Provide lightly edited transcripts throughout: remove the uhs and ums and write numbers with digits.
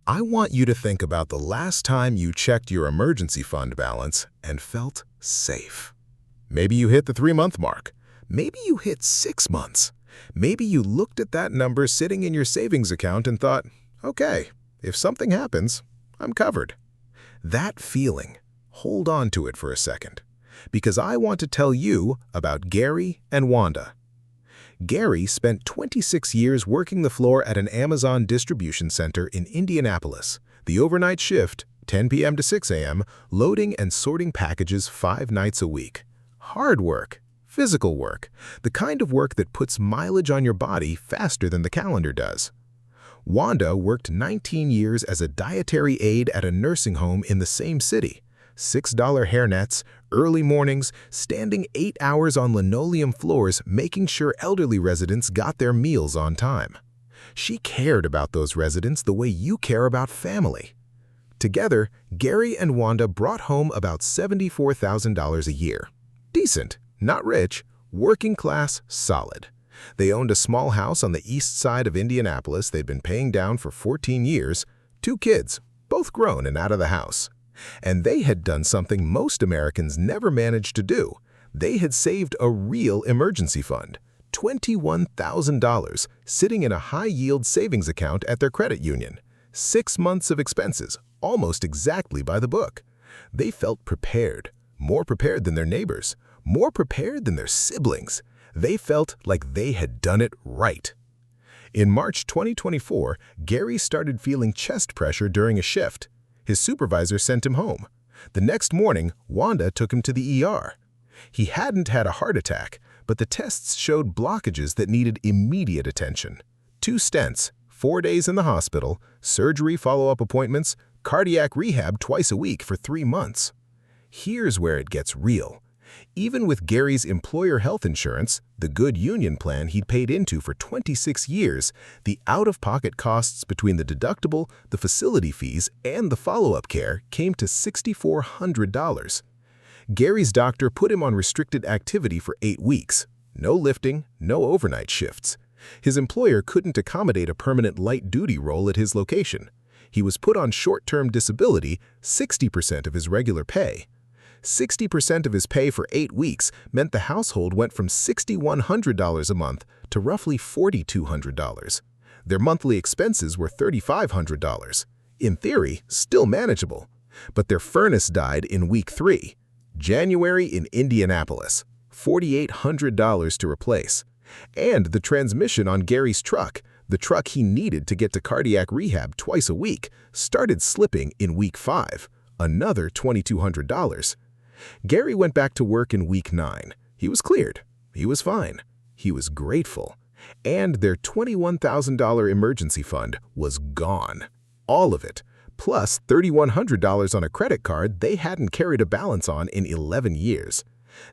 I want you to think about the last time you checked your emergency fund balance and felt safe. Maybe you hit the 3-month mark. Maybe you hit 6 months. Maybe you looked at that number sitting in your savings account and thought, okay, if something happens, I'm covered. That feeling, hold on to it for a second, because I want to tell you about Gary and Wanda. Gary spent 26 years working the floor at an Amazon distribution center in Indianapolis, the overnight shift, 10 p.m. to 6 a.m., loading and sorting packages 5 nights a week. Hard work, physical work, the kind of work that puts mileage on your body faster than the calendar does. Wanda worked 19 years as a dietary aide at a nursing home in the same city. $6 hairnets, early mornings, standing 8 hours on linoleum floors making sure elderly residents got their meals on time. She cared about those residents the way you care about family. Together, Gary and Wanda brought home about $74,000 a year. Decent, not rich, working class, solid. They owned a small house on the east side of Indianapolis they'd been paying down for 14 years, 2 kids, both grown and out of the house. And they had done something most Americans never managed to do. They had saved a real emergency fund, $21,000, sitting in a high-yield savings account at their credit union. 6 months of expenses, almost exactly by the book. They felt prepared, more prepared than their neighbors, more prepared than their siblings. They felt like they had done it right. In March 2024, Gary started feeling chest pressure during a shift. His supervisor sent him home. The next morning, Wanda took him to the ER. He hadn't had a heart attack, but the tests showed blockages that needed immediate attention. 2 stents, 4 days in the hospital, surgery follow-up appointments, cardiac rehab twice a week for 3 months. Here's where it gets real. Even with Gary's employer health insurance, the good union plan he'd paid into for 26 years, the out-of-pocket costs between the deductible, the facility fees, and the follow-up care came to $6,400. Gary's doctor put him on restricted activity for 8 weeks. No lifting, no overnight shifts. His employer couldn't accommodate a permanent light-duty role at his location. He was put on short-term disability, 60% of his regular pay. 60% of his pay for 8 weeks meant the household went from $6,100 a month to roughly $4,200. Their monthly expenses were $3,500. In theory, still manageable. But their furnace died in week 3. January in Indianapolis, $4,800 to replace. And the transmission on Gary's truck, the truck he needed to get to cardiac rehab twice a week, started slipping in week 5, another $2,200. Gary went back to work in week 9. He was cleared. He was fine. He was grateful. And their $21,000 emergency fund was gone. All of it, plus $3,100 on a credit card they hadn't carried a balance on in 11 years.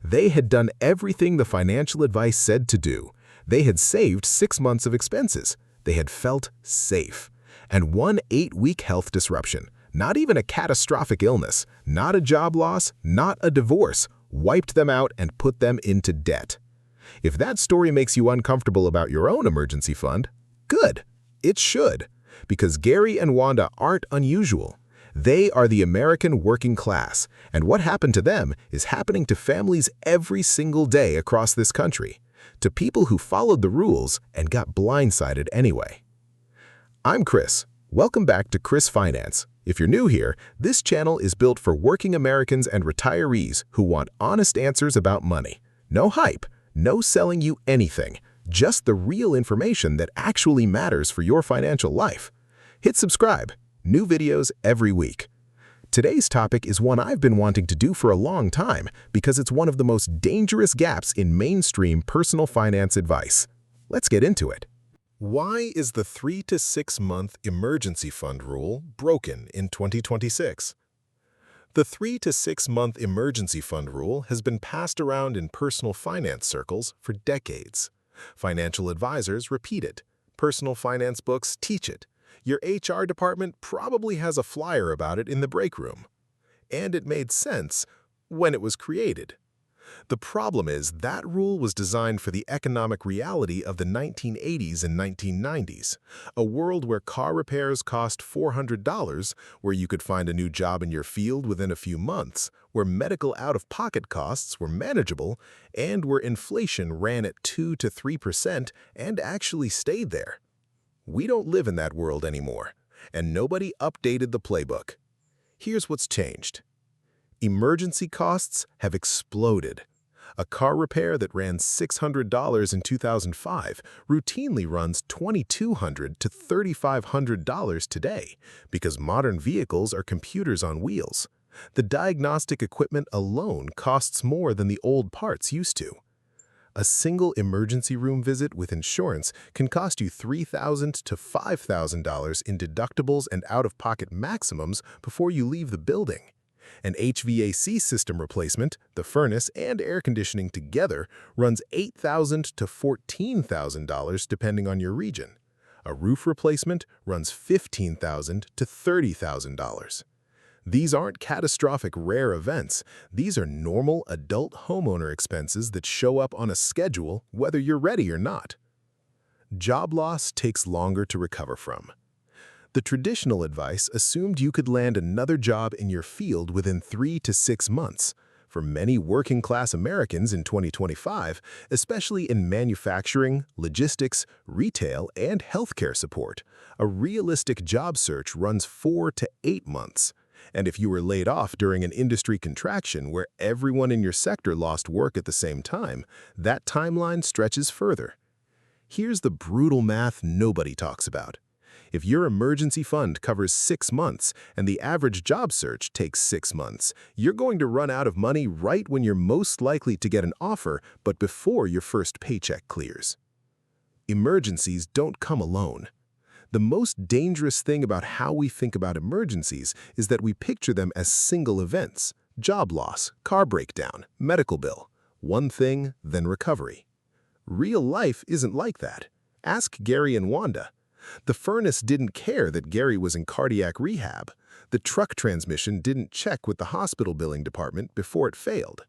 They had done everything the financial advice said to do. They had saved 6 months of expenses. They had felt safe. And one 8-week health disruption, not even a catastrophic illness, not a job loss, not a divorce, wiped them out and put them into debt. If that story makes you uncomfortable about your own emergency fund, good. It should, because Gary and Wanda aren't unusual. They are the American working class, and what happened to them is happening to families every single day across this country, to people who followed the rules and got blindsided anyway. I'm Chris. Welcome back to Chris Finance. If you're new here, this channel is built for working Americans and retirees who want honest answers about money. No hype, no selling you anything, just the real information that actually matters for your financial life. Hit subscribe. New videos every week. Today's topic is one I've been wanting to do for a long time because it's one of the most dangerous gaps in mainstream personal finance advice. Let's get into it. Why is the 3 to 6 month emergency fund rule broken in 2026? The 3 to 6 month emergency fund rule has been passed around in personal finance circles for decades. Financial advisors repeat it. Personal finance books teach it. Your HR department probably has a flyer about it in the break room. And it made sense when it was created. The problem is that rule was designed for the economic reality of the 1980s and 1990s, a world where car repairs cost $400, where you could find a new job in your field within a few months, where medical out-of-pocket costs were manageable, and where inflation ran at 2 to 3% and actually stayed there. We don't live in that world anymore, and nobody updated the playbook. Here's what's changed. Emergency costs have exploded. A car repair that ran $600 in 2005 routinely runs $2,200 to $3,500 today because modern vehicles are computers on wheels. The diagnostic equipment alone costs more than the old parts used to. A single emergency room visit with insurance can cost you $3,000 to $5,000 in deductibles and out-of-pocket maximums before you leave the building. An HVAC system replacement, the furnace and air conditioning together, runs $8,000 to $14,000 depending on your region. A roof replacement runs $15,000 to $30,000. These aren't catastrophic rare events. These are normal adult homeowner expenses that show up on a schedule whether you're ready or not. Job loss takes longer to recover from. The traditional advice assumed you could land another job in your field within 3 to 6 months. For many working-class Americans in 2025, especially in manufacturing, logistics, retail, and healthcare support, a realistic job search runs 4 to 8 months. And if you were laid off during an industry contraction where everyone in your sector lost work at the same time, that timeline stretches further. Here's the brutal math nobody talks about. If your emergency fund covers 6 months and the average job search takes 6 months, you're going to run out of money right when you're most likely to get an offer, but before your first paycheck clears. Emergencies don't come alone. The most dangerous thing about how we think about emergencies is that we picture them as single events: job loss, car breakdown, medical bill, one thing, then recovery. Real life isn't like that. Ask Gary and Wanda. The furnace didn't care that Gary was in cardiac rehab. The truck transmission didn't check with the hospital billing department before it failed.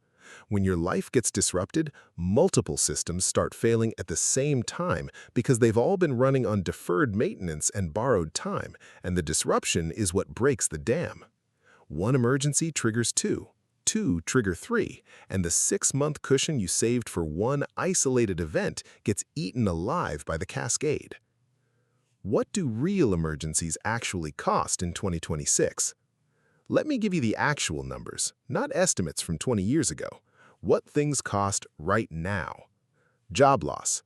When your life gets disrupted, multiple systems start failing at the same time because they've all been running on deferred maintenance and borrowed time, and the disruption is what breaks the dam. One emergency triggers two trigger three, and the 6-month cushion you saved for one isolated event gets eaten alive by the cascade. What do real emergencies actually cost in 2026? Let me give you the actual numbers, not estimates from 20 years ago. What things cost right now. Job loss.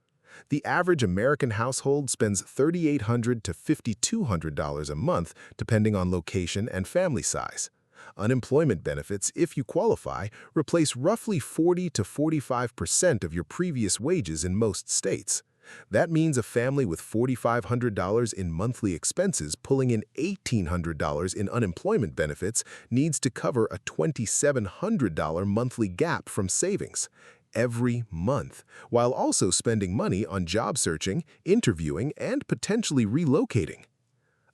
The average American household spends $3,800 to $5,200 a month depending on location and family size. Unemployment benefits, if you qualify, replace roughly 40 to 45% of your previous wages in most states. That means a family with $4,500 in monthly expenses pulling in $1,800 in unemployment benefits needs to cover a $2,700 monthly gap from savings every month, while also spending money on job searching, interviewing, and potentially relocating.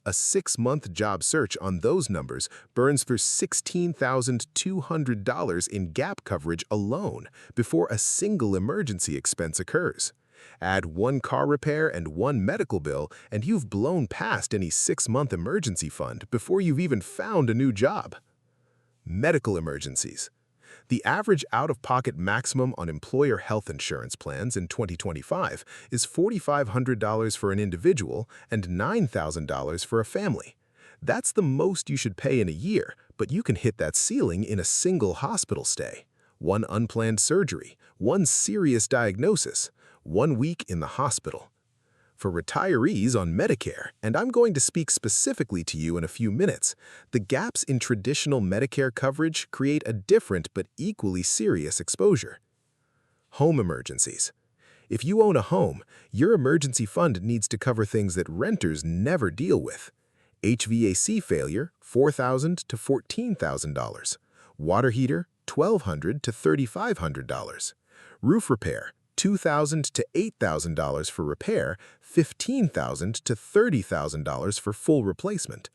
A 6-month job search on those numbers burns for $16,200 in gap coverage alone before a single emergency expense occurs. Add one car repair and one medical bill, and you've blown past any 6-month emergency fund before you've even found a new job. Medical emergencies. The average out-of-pocket maximum on employer health insurance plans in 2025 is $4,500 for an individual and $9,000 for a family. That's the most you should pay in a year, but you can hit that ceiling in a single hospital stay, one unplanned surgery, one serious diagnosis, 1 week in the hospital. For retirees on Medicare, and I'm going to speak specifically to you in a few minutes, the gaps in traditional Medicare coverage create a different but equally serious exposure. Home emergencies. If you own a home, your emergency fund needs to cover things that renters never deal with. HVAC failure, $4,000 to $14,000. Water heater, $1,200 to $3,500. Roof repair, $2,000 to $8,000 for repair, $15,000 to $30,000 for full replacement.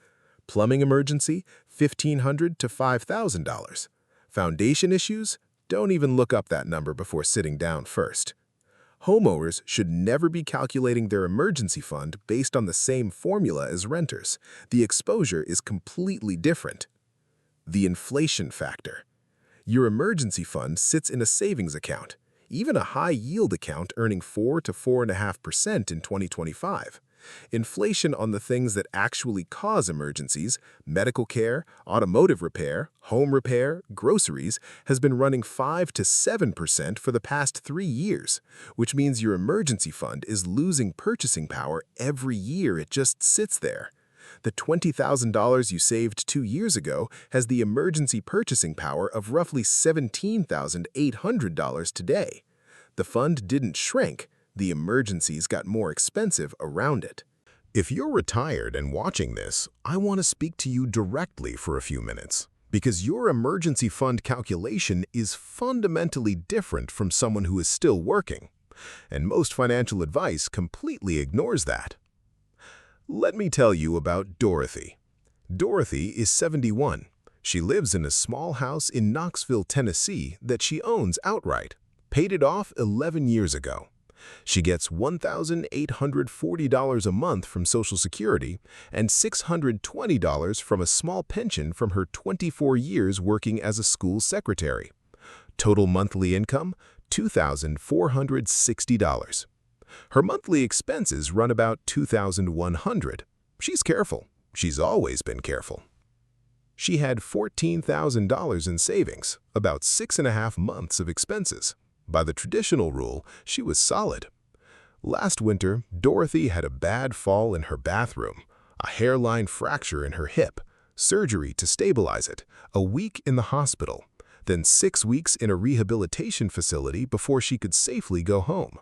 Plumbing emergency, $1,500 to $5,000. Foundation issues, Don't even look up that number before sitting down first. Homeowners should never be calculating their emergency fund based on the same formula as renters. The exposure is completely different. The inflation factor. Your emergency fund sits in a savings account, even a high-yield account earning 4 to 4.5% in 2025. Inflation on the things that actually cause emergencies, medical care, automotive repair, home repair, groceries, has been running 5 to 7% for the past 3 years, which means your emergency fund is losing purchasing power every year it just sits there. The $20,000 you saved 2 years ago has the emergency purchasing power of roughly $17,800 today. The fund didn't shrink. The emergencies got more expensive around it. If you're retired and watching this, I want to speak to you directly for a few minutes, because your emergency fund calculation is fundamentally different from someone who is still working, and most financial advice completely ignores that. Let me tell you about Dorothy. Dorothy is 71. She lives in a small house in Knoxville, Tennessee that she owns outright. Paid it off 11 years ago. She gets $1,840 a month from Social Security and $620 from a small pension from her 24 years working as a school secretary. Total monthly income, $2,460. Her monthly expenses run about $2,100. She's careful. She's always been careful. She had $14,000 in savings, about 6.5 months of expenses. By the traditional rule, she was solid. Last winter, Dorothy had a bad fall in her bathroom, a hairline fracture in her hip, surgery to stabilize it, a week in the hospital, then 6 weeks in a rehabilitation facility before she could safely go home.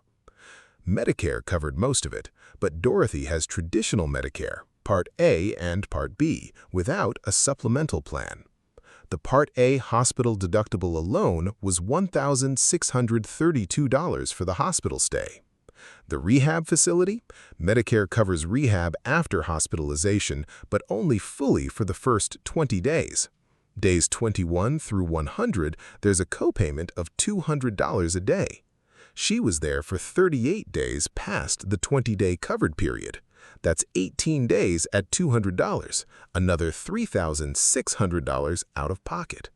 Medicare covered most of it, but Dorothy has traditional Medicare, Part A and Part B, without a supplemental plan. The Part A hospital deductible alone was $1,632 for the hospital stay. The rehab facility? Medicare covers rehab after hospitalization, but only fully for the first 20 days. Days 21 through 100, there's a copayment of $200 a day. She was there for 38 days past the 20-day covered period. That's 18 days at $200, another $3,600 out of pocket.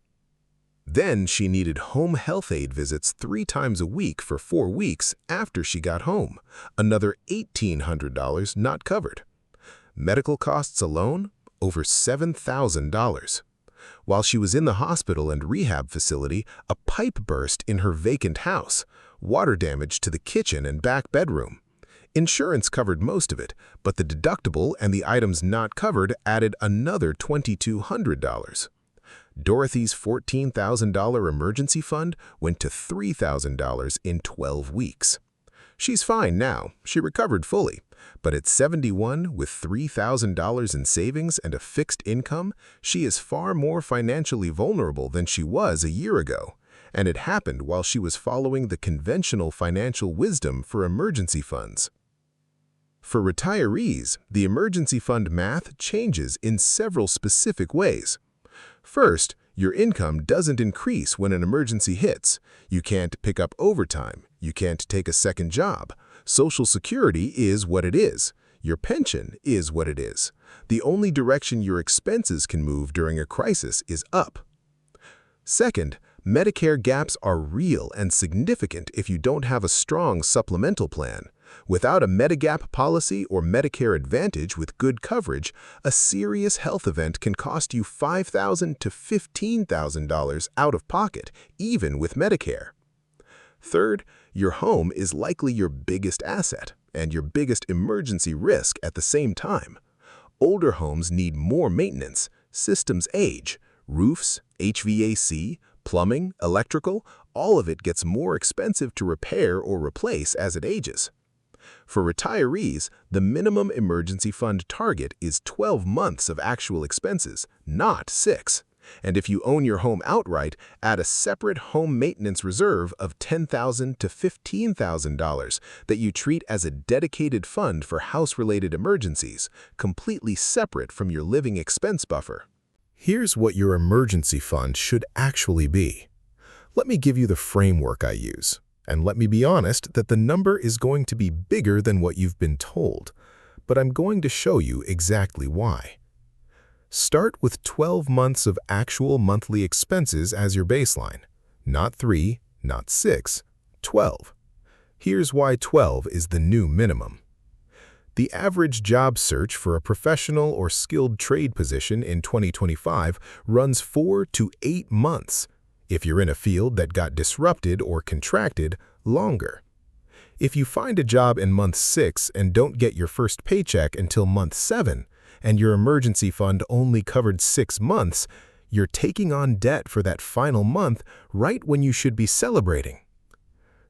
Then she needed home health aid visits 3 times a week for 4 weeks after she got home, another $1,800 not covered. Medical costs alone, over $7,000. While she was in the hospital and rehab facility, a pipe burst in her vacant house, water damage to the kitchen and back bedroom. Insurance covered most of it, but the deductible and the items not covered added another $2,200. Dorothy's $14,000 emergency fund went to $3,000 in 12 weeks. She's fine now, she recovered fully, but at 71 with $3,000 in savings and a fixed income, she is far more financially vulnerable than she was a year ago. And it happened while she was following the conventional financial wisdom for emergency funds. For retirees, the emergency fund math changes in several specific ways. First, your income doesn't increase when an emergency hits. You can't pick up overtime. You can't take a second job. Social Security is what it is. Your pension is what it is. The only direction your expenses can move during a crisis is up. Second, Medicare gaps are real and significant if you don't have a strong supplemental plan. Without a Medigap policy or Medicare Advantage with good coverage, a serious health event can cost you $5,000 to $15,000 out of pocket, even with Medicare. Third, your home is likely your biggest asset and your biggest emergency risk at the same time. Older homes need more maintenance, systems age, roofs, HVAC, plumbing, electrical, all of it gets more expensive to repair or replace as it ages. For retirees, the minimum emergency fund target is 12 months of actual expenses, not 6. And if you own your home outright, add a separate home maintenance reserve of $10,000 to $15,000 that you treat as a dedicated fund for house-related emergencies, completely separate from your living expense buffer. Here's what your emergency fund should actually be. Let me give you the framework I use. And let me be honest that the number is going to be bigger than what you've been told, but I'm going to show you exactly why. Start with 12 months of actual monthly expenses as your baseline. Not 3, not 6, 12. Here's why 12 is the new minimum. The average job search for a professional or skilled trade position in 2025 runs 4 to 8 months. If you're in a field that got disrupted or contracted, longer. If you find a job in month 6 and don't get your first paycheck until month 7, and your emergency fund only covered 6 months, you're taking on debt for that final month right when you should be celebrating.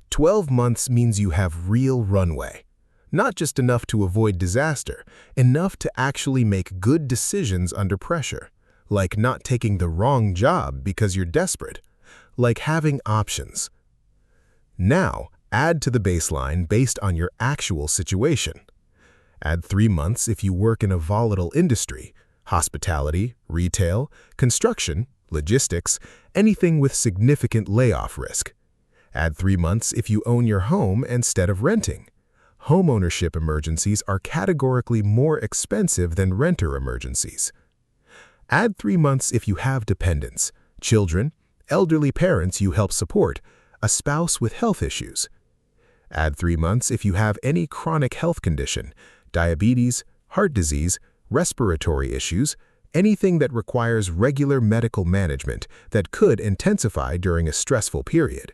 12 months means you have real runway. Not just enough to avoid disaster, enough to actually make good decisions under pressure. Like not taking the wrong job because you're desperate. Like having options. Now, add to the baseline based on your actual situation. Add 3 months if you work in a volatile industry, hospitality, retail, construction, logistics, anything with significant layoff risk. Add 3 months if you own your home instead of renting. Homeownership emergencies are categorically more expensive than renter emergencies. Add 3 months if you have dependents, children, elderly parents you help support, a spouse with health issues. Add 3 months if you have any chronic health condition, diabetes, heart disease, respiratory issues, anything that requires regular medical management that could intensify during a stressful period.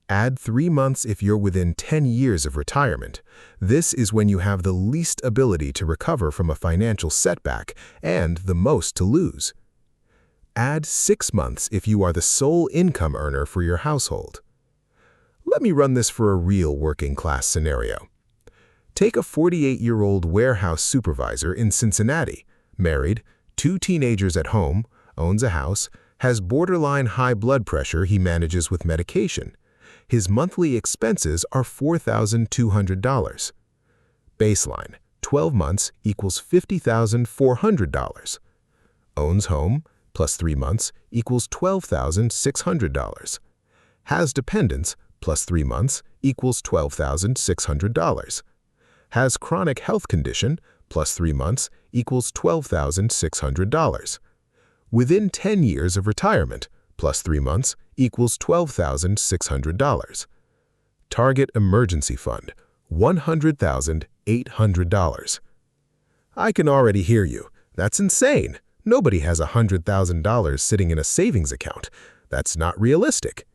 Add 3 months if you're within 10 years of retirement. This is when you have the least ability to recover from a financial setback and the most to lose. Add 6 months if you are the sole income earner for your household. Let me run this for a real working-class scenario. Take a 48-year-old warehouse supervisor in Cincinnati, married, 2 teenagers at home, owns a house, has borderline high blood pressure he manages with medication. His monthly expenses are $4,200. Baseline, 12 months equals $50,400. Owns home, plus 3 months equals $12,600. Has dependents, plus 3 months equals $12,600. Has chronic health condition, plus 3 months equals $12,600. Within 10 years of retirement, plus 3 months equals $12,600. Target emergency fund, $100,800. I can already hear you. That's insane. Nobody has $100,000 sitting in a savings account. That's not realistic.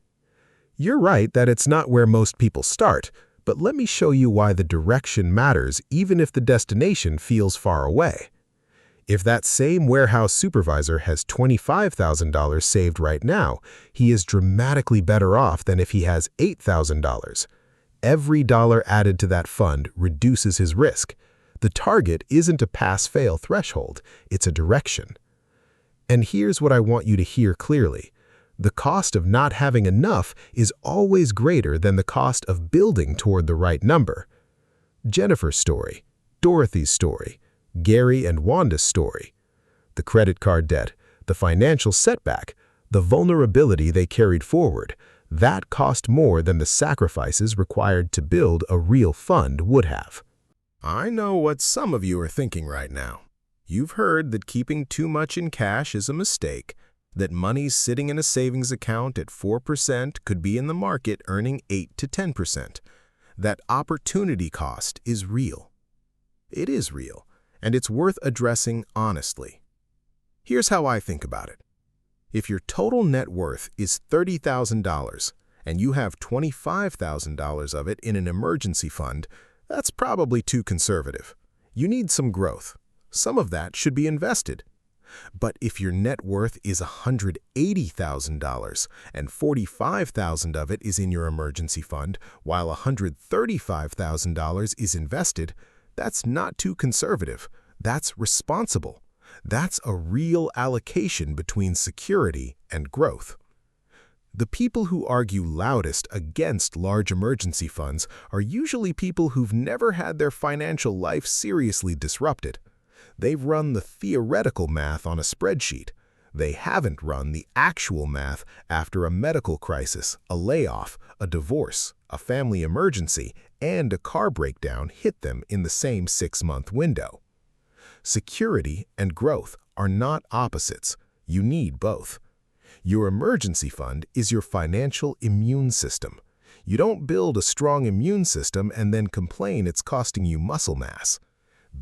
You're right that it's not where most people start, but let me show you why the direction matters even if the destination feels far away. If that same warehouse supervisor has $25,000 saved right now, he is dramatically better off than if he has $8,000. Every dollar added to that fund reduces his risk. The target isn't a pass-fail threshold, it's a direction. And here's what I want you to hear clearly. The cost of not having enough is always greater than the cost of building toward the right number. Jennifer's story, Dorothy's story, Gary and Wanda's story. The credit card debt, the financial setback, the vulnerability they carried forward, that cost more than the sacrifices required to build a real fund would have. I know what some of you are thinking right now. You've heard that keeping too much in cash is a mistake, that money sitting in a savings account at 4% could be in the market earning 8 to 10%. That opportunity cost is real. It is real, and it's worth addressing honestly. Here's how I think about it. If your total net worth is $30,000 and you have $25,000 of it in an emergency fund, that's probably too conservative. You need some growth. Some of that should be invested. But if your net worth is $180,000 and $45,000 of it is in your emergency fund while $135,000 is invested, that's not too conservative. That's responsible. That's a real allocation between security and growth. The people who argue loudest against large emergency funds are usually people who've never had their financial life seriously disrupted. They've run the theoretical math on a spreadsheet. They haven't run the actual math after a medical crisis, a layoff, a divorce, a family emergency, and a car breakdown hit them in the same 6-month window. Security and growth are not opposites. You need both. Your emergency fund is your financial immune system. You don't build a strong immune system and then complain it's costing you muscle mass.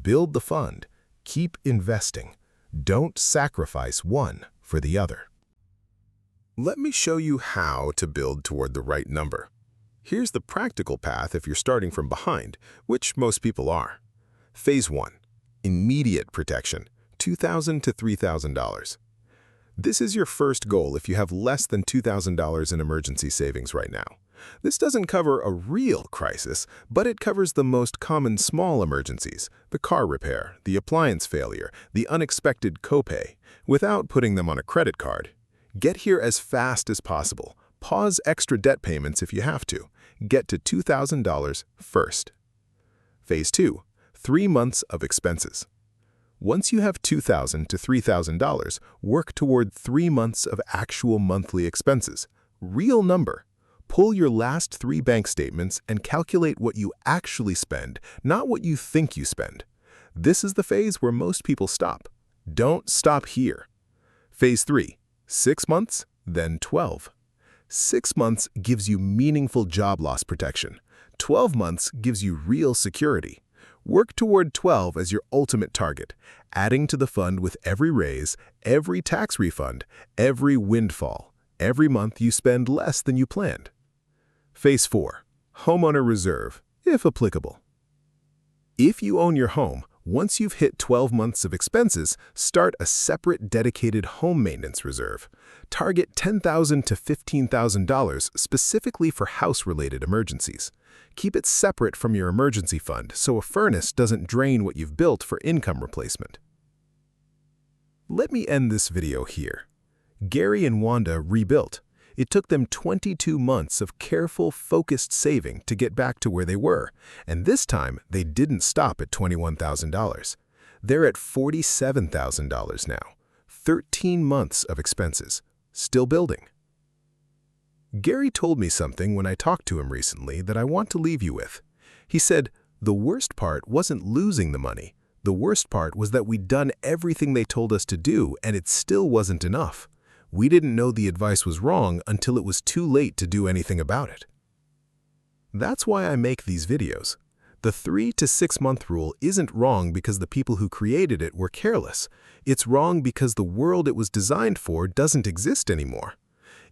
Build the fund. Keep investing. Don't sacrifice one for the other. Let me show you how to build toward the right number. Here's the practical path if you're starting from behind, which most people are. Phase 1. Immediate protection, $2,000 to $3,000. This is your first goal if you have less than $2,000 in emergency savings right now. This doesn't cover a real crisis, but it covers the most common small emergencies, the car repair, the appliance failure, the unexpected copay, without putting them on a credit card. Get here as fast as possible. Pause extra debt payments if you have to. Get to $2,000 first. Phase 2. 3 months of expenses. Once you have $2,000 to $3,000, work toward 3 months of actual monthly expenses. Real number. Pull your last 3 bank statements and calculate what you actually spend, not what you think you spend. This is the phase where most people stop. Don't stop here. Phase 3. 6 months, then 12. 6 months gives you meaningful job loss protection. 12 months gives you real security. Work toward 12 as your ultimate target, adding to the fund with every raise, every tax refund, every windfall. Every month you spend less than you planned. Phase 4. Homeowner reserve, if applicable. If you own your home, once you've hit 12 months of expenses, start a separate dedicated home maintenance reserve. Target $10,000 to $15,000 specifically for house-related emergencies. Keep it separate from your emergency fund so a furnace doesn't drain what you've built for income replacement. Let me end this video here. Gary and Wanda rebuilt. It took them 22 months of careful, focused saving to get back to where they were, and this time they didn't stop at $21,000. They're at $47,000 now. 13 months of expenses. Still building. Gary told me something when I talked to him recently that I want to leave you with. He said, the worst part wasn't losing the money. The worst part was that we'd done everything they told us to do and it still wasn't enough. We didn't know the advice was wrong until it was too late to do anything about it. That's why I make these videos. The 3 to 6 month rule isn't wrong because the people who created it were careless. It's wrong because the world it was designed for doesn't exist anymore.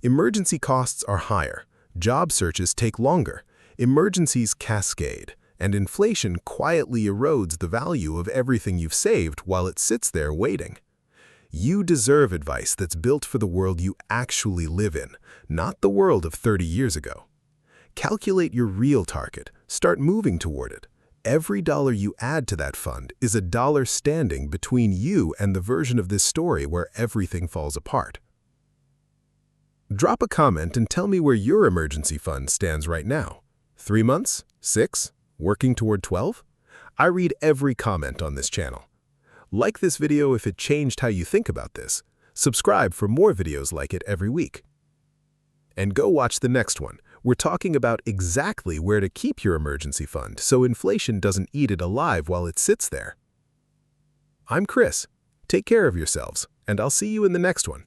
Emergency costs are higher, job searches take longer, emergencies cascade, and inflation quietly erodes the value of everything you've saved while it sits there waiting. You deserve advice that's built for the world you actually live in, not the world of 30 years ago. Calculate your real target. Start moving toward it. Every dollar you add to that fund is a dollar standing between you and the version of this story where everything falls apart. Drop a comment and tell me where your emergency fund stands right now. 3 months? 6? Working toward 12? I read every comment on this channel. Like this video if it changed how you think about this. Subscribe for more videos like it every week. And go watch the next one. We're talking about exactly where to keep your emergency fund so inflation doesn't eat it alive while it sits there. I'm Chris. Take care of yourselves, and I'll see you in the next one.